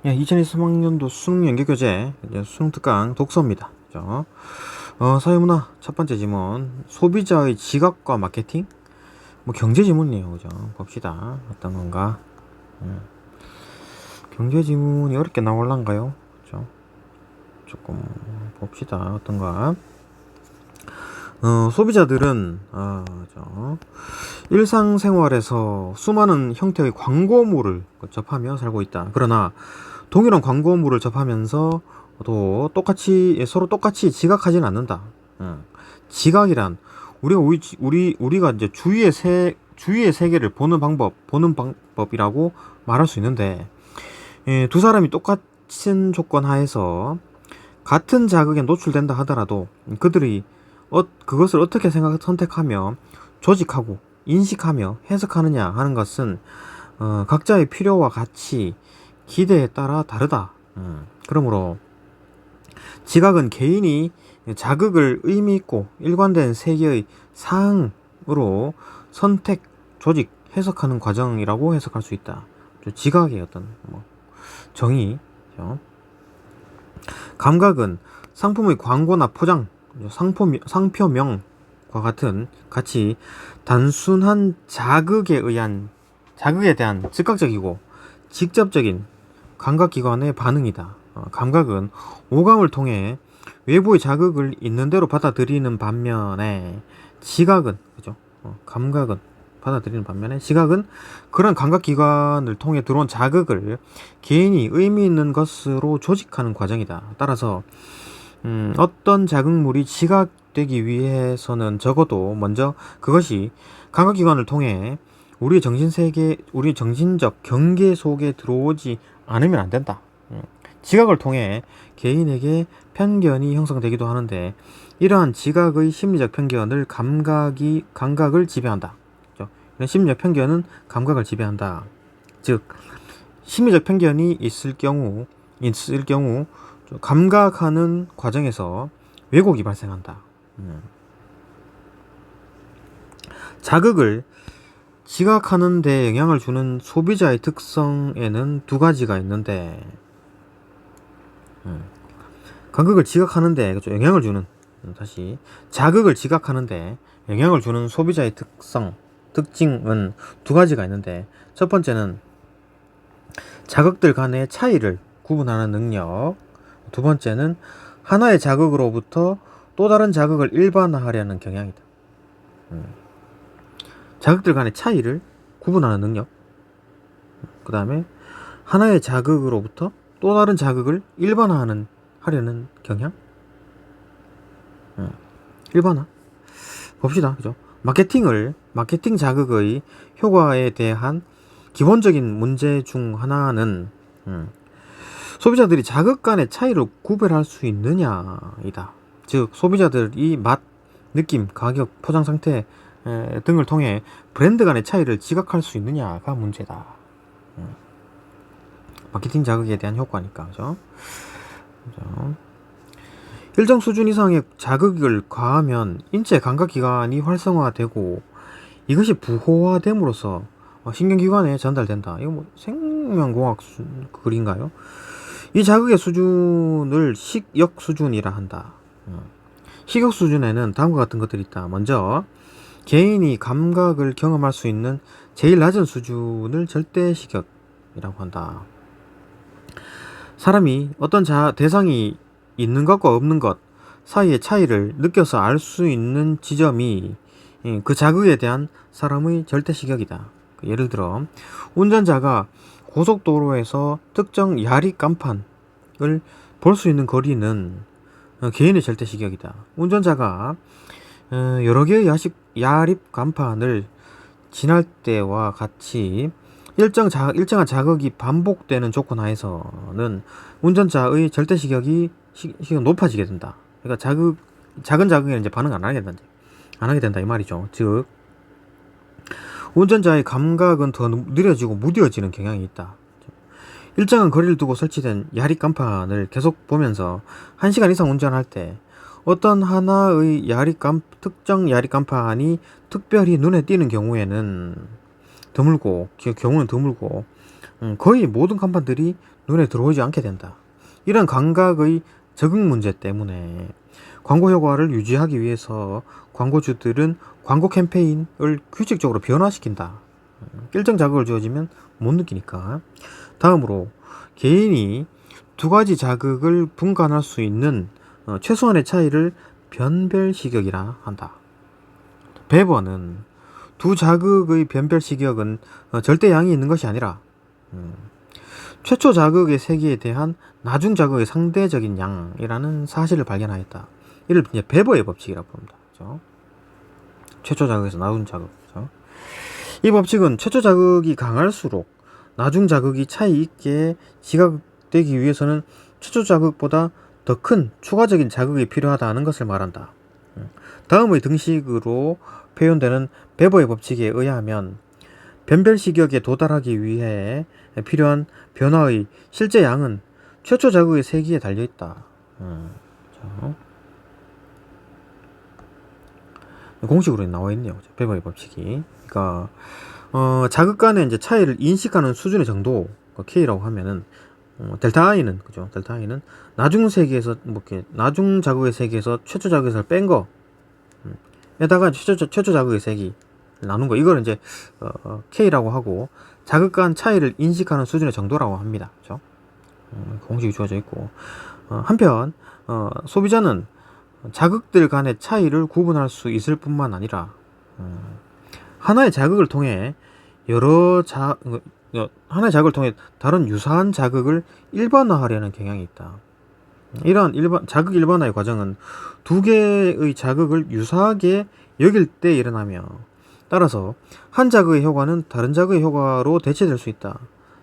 예, 2023학년도 수능 연계교재 수능 특강 독서입니다. 그죠? 사회문화 첫 번째 지문, 소비자의 지각과 마케팅? 뭐 경제 지문이에요. 그죠? 봅시다. 어떤 건가? 경제 지문이 어렵게 나올란가요? 그죠? 조금 봅시다. 어떤가? 소비자들은 일상생활에서 수많은 형태의 광고물을 접하며 살고 있다. 그러나 동일한 광고물을 접하면서 또 서로 똑같이 지각하지는 않는다. 지각이란 우리가 이제 주위의 세계를 보는 방법이라고 말할 수 있는데, 두 사람이 똑같은 조건 하에서 같은 자극에 노출된다 하더라도 그들이 그것을 어떻게 선택하며 조직하고 인식하며 해석하느냐 하는 것은 각자의 필요와 가치, 기대에 따라 다르다. 그러므로 지각은 개인이 자극을 의미 있고 일관된 세계의 사항으로 선택, 조직, 해석하는 과정이라고 해석할 수 있다. 지각의 어떤 정의. 감각은 상품의 광고나 포장, 상표명과 같이 단순한 자극에 대한 즉각적이고 직접적인 감각기관의 반응이다. 감각은 오감을 통해 외부의 자극을 있는 대로 받아들이는 반면에 지각은, 그죠? 감각은 받아들이는 반면에 지각은 그런 감각기관을 통해 들어온 자극을 개인이 의미 있는 것으로 조직하는 과정이다. 따라서 어떤 자극물이 지각되기 위해서는 적어도 먼저 그것이 감각기관을 통해 우리의 정신적 경계 속에 들어오지 않으면 안 된다. 지각을 통해 개인에게 편견이 형성되기도 하는데, 이러한 지각의 심리적 편견을 감각을 지배한다. 이런 심리적 편견은 감각을 지배한다. 즉, 심리적 편견이 있을 경우 감각하는 과정에서 왜곡이 발생한다. 자극을 지각하는 데 영향을 주는 소비자의 특성에는 두 가지가 있는데, 감각을 지각하는데, 그렇죠, 영향을 주는, 자극을 지각하는데 영향을 주는 소비자의 특징은 두 가지가 있는데, 첫 번째는 자극들 간의 차이를 구분하는 능력, 두 번째는 하나의 자극으로부터 또 다른 자극을 일반화하려는 경향이다. 자극들 간의 차이를 구분하는 능력, 그 다음에 하나의 자극으로부터 또 다른 자극을 하려는 경향. 일반화 봅시다. 그죠? 마케팅 자극의 효과에 대한 기본적인 문제 중 하나는 소비자들이 자극 간의 차이를 구별할 수 있느냐이다. 즉, 소비자들이 맛, 느낌, 가격, 포장 상태 등을 통해 브랜드 간의 차이를 지각할 수 있느냐가 문제다. 마케팅 자극에 대한 효과니까. 그죠? 일정 수준 이상의 자극을 가하면 인체 감각기관이 활성화되고 이것이 부호화됨으로써 신경기관에 전달된다. 이거 생명공학 글인가요? 이 자극의 수준을 식욕 수준이라 한다. 식욕 수준에는 다음과 같은 것들이 있다. 먼저, 개인이 감각을 경험할 수 있는 제일 낮은 수준을 절대식욕이라고 한다. 사람이 어떤 대상이 있는 것과 없는 것 사이의 차이를 느껴서 알 수 있는 지점이 그 자극에 대한 사람의 절대식욕이다. 예를 들어, 운전자가 고속도로에서 특정 야리 간판을 볼 수 있는 거리는 개인의 절대식욕이다. 운전자가 여러 개의 야립 간판을 지날 때와 같이 일정한 자극이 반복되는 조건 하에서는 운전자의 절대식욕이 높아지게 된다. 그러니까 작은 자극에는 이제 반응 안 하게 된다 이 말이죠. 즉, 운전자의 감각은 더 느려지고 무뎌지는 경향이 있다. 일정한 거리를 두고 설치된 야리 간판을 계속 보면서 1시간 이상 운전할 때 어떤 하나의 특정 야리 간판이 특별히 눈에 띄는 경우는 드물고 거의 모든 간판들이 눈에 들어오지 않게 된다. 이런 감각의 적응 문제 때문에 광고 효과를 유지하기 위해서 광고주들은 광고 캠페인을 규칙적으로 변화시킨다. 일정 자극을 주어지면 못 느끼니까. 다음으로 개인이 두 가지 자극을 분간할 수 있는 최소한의 차이를 변별 시격이라 한다. 배번은 두 자극의 변별 시격은 절대 양이 있는 것이 아니라 최초 자극의 세기에 대한 나중 자극의 상대적인 양이라는 사실을 발견하였다. 이를 이제 베버의 법칙이라고 부릅니다. 그렇죠? 최초 자극에서 나중 자극. 그렇죠? 이 법칙은 최초 자극이 강할수록 나중 자극이 차이 있게 지각되기 위해서는 최초 자극보다 더 큰 추가적인 자극이 필요하다는 것을 말한다. 다음의 등식으로 표현되는 베버의 법칙에 의하면 변별 시격에 도달하기 위해 필요한 변화의 실제 양은 최초 자극의 세기에 달려있다. 공식으로 나와 있네요. 베버의 법칙이. 그러니까 자극 간의 이제 차이를 인식하는 수준의 정도 K라고 하면은 델타 I는 그죠? 델타 I는 나중 세기에서 뭐 이렇게 나중 자극의 세기에서 최초 자극에서 뺀 거. 에다가 최초 자극의 세기 나눈 거 이걸 이제 K라고 하고 자극 간 차이를 인식하는 수준의 정도라고 합니다. 그죠? 공식이 주어져 있고 한편 소비자는 자극들 간의 차이를 구분할 수 있을 뿐만 아니라 하나의 자극을 통해 하나의 자극을 통해 다른 유사한 자극을 일반화하려는 경향이 있다. 이러한 자극 일반화의 과정은 두 개의 자극을 유사하게 여길 때 일어나며 따라서 한 자극의 효과는 다른 자극의 효과로 대체될 수 있다.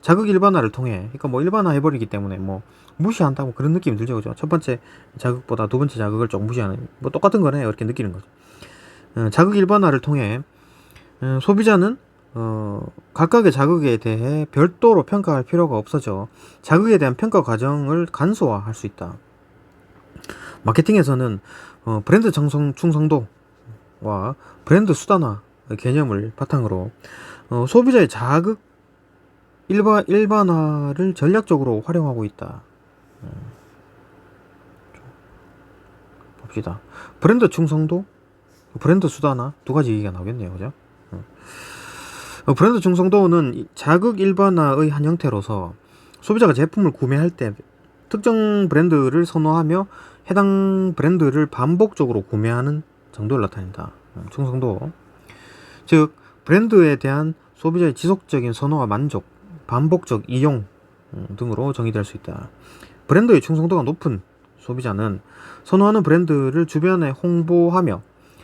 자극 일반화를 통해 그러니까 뭐 일반화 해버리기 때문에 뭐 무시한다고 그런 느낌이 들죠. 그죠? 첫 번째 자극보다 두 번째 자극을 조금 무시하는 뭐 똑같은 거네 이렇게 느끼는 거죠. 자극 일반화를 통해 소비자는 각각의 자극에 대해 별도로 평가할 필요가 없어져 자극에 대한 평가 과정을 간소화할 수 있다. 마케팅에서는 브랜드 충성도와 브랜드 수단화 개념을 바탕으로 소비자의 자극 일반화를 전략적으로 활용하고 있다. 봅시다. 브랜드 충성도, 브랜드 수단화 두 가지 얘기가 나오겠네요. 그죠? 브랜드 충성도는 자극 일반화의 한 형태로서 소비자가 제품을 구매할 때 특정 브랜드를 선호하며 해당 브랜드를 반복적으로 구매하는 정도를 나타낸다. 충성도. 즉 브랜드에 대한 소비자의 지속적인 선호와 만족, 반복적 이용 등으로 정의될 수 있다. 브랜드의 충성도가 높은 소비자는 선호하는 브랜드를 주변에 홍보하며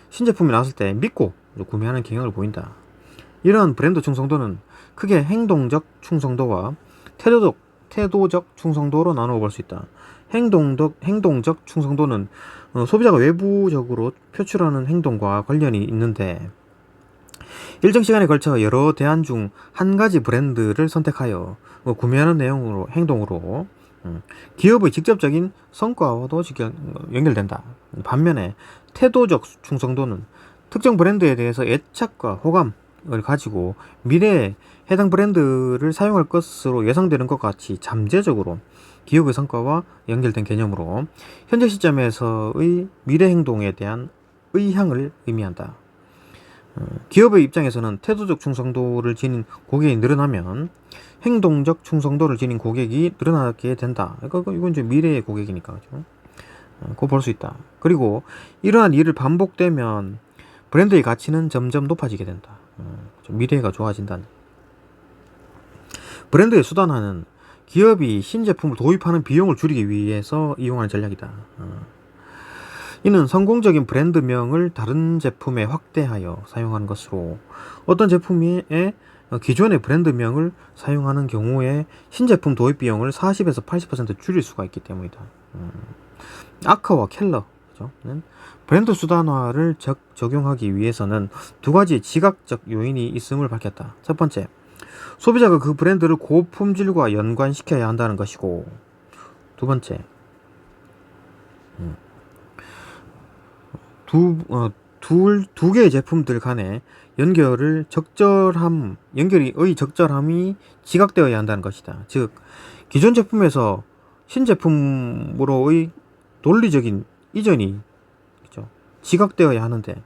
신제품이 나왔을 때 믿고 구매하는 경향을 보인다. 이러한 브랜드 충성도는 크게 행동적 충성도와 태도적 충성도로 나누어 볼 수 있다. 행동적 충성도는 소비자가 외부적으로 표출하는 행동과 관련이 있는데 일정 시간에 걸쳐 여러 대안 중 한 가지 브랜드를 선택하여 구매하는 행동으로 기업의 직접적인 성과와도 연결된다. 반면에 태도적 충성도는 특정 브랜드에 대해서 애착과 호감을 가지고 미래에 해당 브랜드를 사용할 것으로 예상되는 것 같이 잠재적으로 기업의 성과와 연결된 개념으로 현재 시점에서의 미래 행동에 대한 의향을 의미한다. 기업의 입장에서는 태도적 충성도를 지닌 고객이 늘어나면 행동적 충성도를 지닌 고객이 늘어나게 된다. 그러니까 이건 이제 미래의 고객이니까 그죠? 그거 볼 수 있다. 그리고 이러한 일을 반복되면 브랜드의 가치는 점점 높아지게 된다. 미래가 좋아진다는. 브랜드의 수단화는 기업이 신제품을 도입하는 비용을 줄이기 위해서 이용하는 전략이다. 이는 성공적인 브랜드명을 다른 제품에 확대하여 사용하는 것으로 어떤 제품의 기존의 브랜드명을 사용하는 경우에 신제품 도입 비용을 40에서 80% 줄일 수가 있기 때문이다. 아커와 켈러는 브랜드 수단화를 적용하기 위해서는 두 가지 지각적 요인이 있음을 밝혔다. 첫 번째, 소비자가 그 브랜드를 고품질과 연관시켜야 한다는 것이고, 두 번째, 두 개의 제품들 간에 연결이 의 적절함이 지각되어야 한다는 것이다. 즉 기존 제품에서 신제품으로의 논리적인 이전이 그죠? 지각되어야 하는데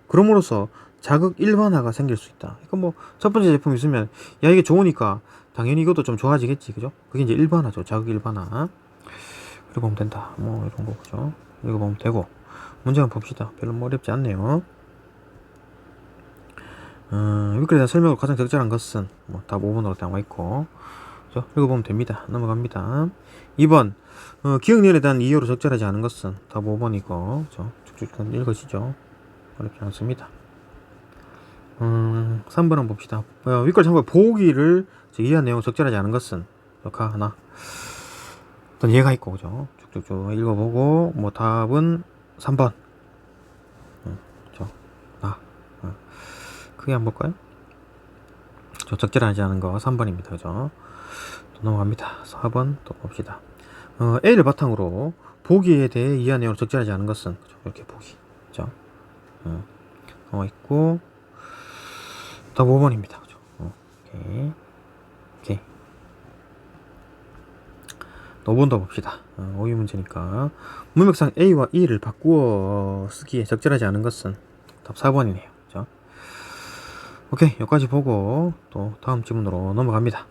그럼으로써 자극 일반화가 생길 수 있다. 그러니까 뭐 첫 번째 제품 있으면 야 이게 좋으니까 당연히 이것도 좀 좋아지겠지, 그죠? 그게 이제 일반화죠. 자극 일반화. 읽어보면 된다. 뭐 이런 거 그죠? 읽어보면 되고 문제 한번 봅시다. 별로 뭐 어렵지 않네요. 위클에 대한 설명을 가장 적절한 것은 뭐 답 5번으로 나와 있고 그죠? 읽어보면 됩니다. 넘어갑니다. 2번 기억력에 대한 이유로 적절하지 않은 것은 답 5번이고 그죠? 쭉쭉 읽으시죠. 어렵지 않습니다. 3번 한번 봅시다. 윗글 참고 보기를 이해한 내용 적절하지 않은 것은 역하 하나 어떤 예가 있고 그죠? 쭉쭉쭉 읽어보고 뭐 답은 3번. 그죠? 크게 한번 볼까요? 적절하지 않은 거 3번입니다. 그죠? 또 넘어갑니다. 4번 또 봅시다. A를 바탕으로 보기에 대해 이해한 내용으로 적절하지 않은 것은 그죠? 이렇게 보기. 그죠? 있고 답 5번입니다. 그죠? 오케이. 5번 더 봅시다. 5위 문제니까 문맥상 A와 E를 바꾸어 쓰기에 적절하지 않은 것은 답 4번이네요. 그죠? 오케이, 여기까지 보고 또 다음 질문으로 넘어갑니다.